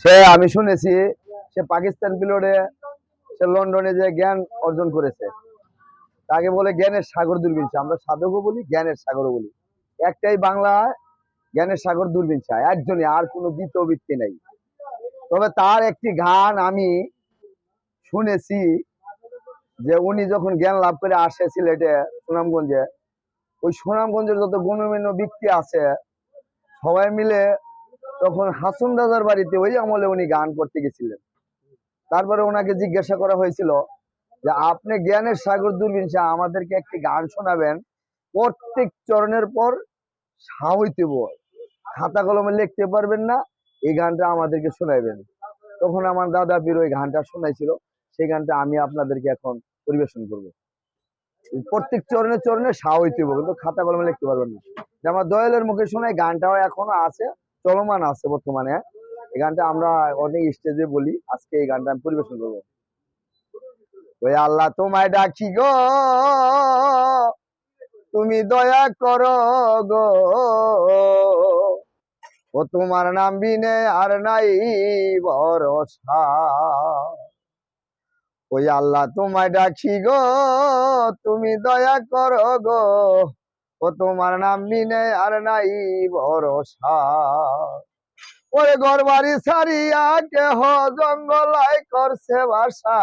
সে আমি শুনেছি সে পাকিস্তান পিরিয়ডে সে লন্ডনে যে জ্ঞান অর্জন করেছে, তাকে বলে জ্ঞানের সাগর দূরবীন শাহ। আমরা সাধকও বলি, জ্ঞানের সাগরও বলি। একটাই বাংলা জ্ঞানের সাগর দূরবীন শাহ, একজনই, আর কোনো দ্বিতীয় ব্যক্তি নেই। তবে তার একটি গান আমি শুনেছি যে উনি যখন জ্ঞান লাভ করে আসে সিলেটে সুনামগঞ্জে, ওই সুনামগঞ্জের যত গণ্যমান্য ব্যক্তি আছে সবাই মিলে তখন হাসন রাজার বাড়িতে ওই আমলে উনি গান করতে গেছিলেন। তারপরে ওনাকে জিজ্ঞাসা করা হয়েছিল যে আপনি জ্ঞানের সাগর দূরবীন শাহ আমাদেরকে একটি গান শোনাবেন, প্রত্যেক চরণের পর সা হইতে বল, খাতা কলমে লিখতে পারবেন না, এই গানটা আমাদেরকে শোনাইবেন। তখন আমার দাদা পীর ওই গানটা শোনাইছিল, সেই গানটা আমি আপনাদেরকে এখন পরিবেশন করব। প্রত্যেক চরণে চরণে সা হইতে হবে, কিন্তু খাতা কলমে লিখতে পারবেন না। যে আমার দয়ালের মুখে শোনাই গানটাও এখনো আছে, চলমান আছে বর্তমানে। এই গানটা আমরা অনেক স্টেজে বলি, আজকে এই গানটা আমি পরিবেশন করবো। ওই আল্লাহ তোমায় ডাকি গো, তুমি দয়া করো গো, ও তোমার নাম বিনে আর নাই ভরসা। ওই আল্লাহ তোমায় ডাকি গো, তুমি দয়া করো গো, ও তোমার নাম বিনে আর নাই ভরসা। ওরে ঘর বাড়ি ছাড়িয়া কেহ জঙ্গলায় করছে বাসা,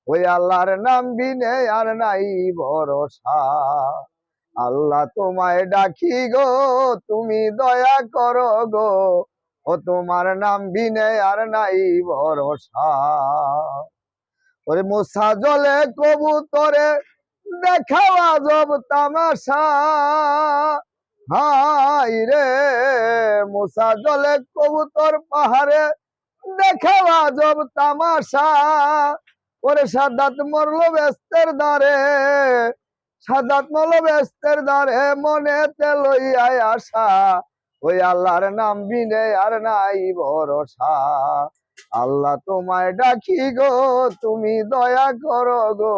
ওই আল্লাহর নাম বিনে আর নাই ভরসা। আল্লাহ তোমায় ডাকি গো, তুমি দয়া করো গো, ও তোমার নাম বিনে আর নাই ভরসা। ওরে মোসা জলে কবুতরে দেখাও আজব তামাশা, হাই রে মোসা জলে কবুতর পাহাড়ে দেখাও আজব তামাশা। ওরে সাদাত মরলো বেস্তের দ্বারে, সাদাত মরলো বেস্তের দ্বারে, মনেতে লইয়াই আশা, ওই আল্লাহর নাম বিনে আর নাই ভরসা। আল্লাহ তোমায় ডাকি গো, তুমি দয়া করো গো,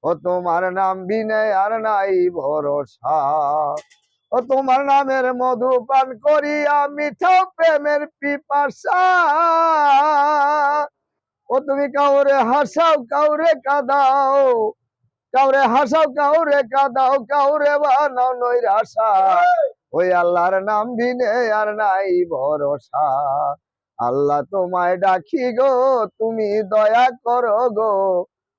ও তোমার নাম বিনে আর নাই ভরসা। ও তোমার নামের মধু পান করিয়া মিঠাও প্রেমের পিপাসা। ও তুমি কাউরে হাসাও কাউরে কাঁদাও, কাউরে হাসাও কাউরে কাঁদাও, কাউরে বানাও নৈরাশা, ওই আল্লাহর নাম বিনে আর নাই ভরসা। আল্লাহ তোমায় ডাকি গো, তুমি দয়া করো গো,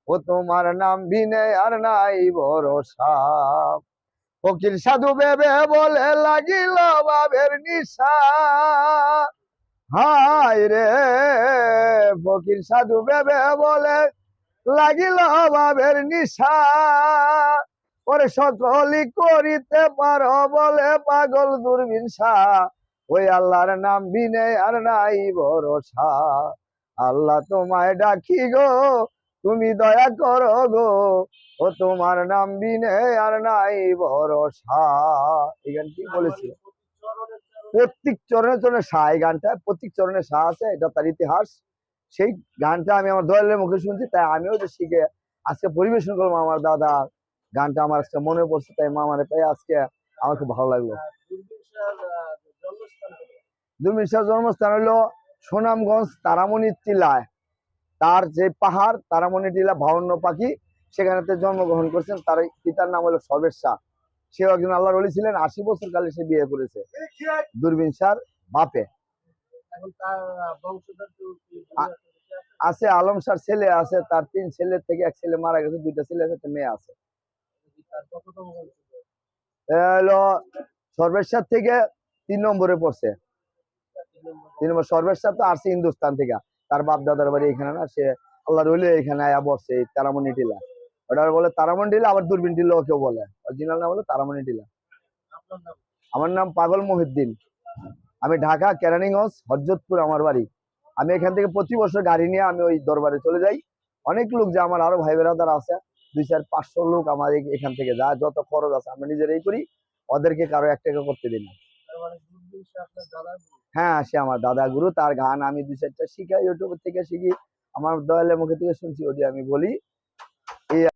ও তোমার নাম বিনে আর নাই ভরসা। ফকির সাধু ভেবে বলে লাগিল বাবের নিশা, হায় রে ফকির সাধু ভেবে বলে লাগিল বাবের নিশা। ওরে সকলই করিতে পারো বলে পাগল দূরবীন শাহ, ওই আল্লাহর নাম বিনে আর নাই ভরসা। আল্লাহ তোমায় ডাকি গো, তুমি দয়া করো গো, ও তোমার নাম বিনে আর নাই ভরসা। এই গান কি বলেছি, প্রত্যেক চরণে চরণে শাহ, এই গানটা প্রত্যেক চরণে শাহ আছে, এটা তার ইতিহাস। সেই গানটা আমি আমার দয়ালের মুখে শুনছি, তাই আমিও যে শিখে আজকে পরিবেশন করবো। আমার দাদা গানটা আমার আজকে মনে পড়ছে, তাই মা মানে পাই আজকে আমার খুব ভালো লাগলো। দূরবীন শাহর জন্মস্থান হলো সুনামগঞ্জ তারামণি টিলায়, তার যে পাহাড় তারামণি টিলা 52 পাখি, সেখানেতে জন্মগ্রহণ করছেন। তার পিতার নাম হলো সর্বেশ শাহ, সেও একজন আল্লাহর ওলি ছিলেন। 80 বছর কালে সে বিয়ে করেছে দূরবীন শাহর বাপে। আছে আলম শাহর ছেলে আছে, তার 3 ছেলের থেকে এক ছেলে মারা গেছে, 2টা ছেলে আছে, একটা মেয়ে আছে। হলো সর্বেশ শাহ থেকে 3 নম্বরে পড়ছে। 3 নম্বর সর্বেশ শাহ তো আসছে হিন্দুস্তান থেকে, তার বাপ দাদার বাড়ি এখানে না, সে আল্লাহর ওলি এখানে আয়া বসছে এই তারামণি টিলা। ওটা বলে তারামণি টিলা, আবার দূরবীন টিলা কেউ বলে, অরিজিনাল নাম হলো তারামণি টিলা। আমার নাম পাগল মহিউদ্দিন, আমি ঢাকা কেরানীগঞ্জ হযরতপুর আমার বাড়ি। আমি এখান থেকে প্রতি বছর গাড়ি নিয়ে আমি ওই দরবারে চলে যাই। অনেক লোক যে আমার আরো ভাই বেরাদার আছে, 200-500 লোক আমার এখান থেকে যায়, যত খরচ আছে আমরা নিজেরাই করি, ওদেরকে কারো 1 টাকা করতে দিই না। হ্যাঁ, সে আমার দাদা গুরু, তার গান আমি 2-4টা শিখাই, ইউটিউব থেকে শিখি, আমার দয়ালের মুখে থেকে শুনছি, ওটি আমি বলি।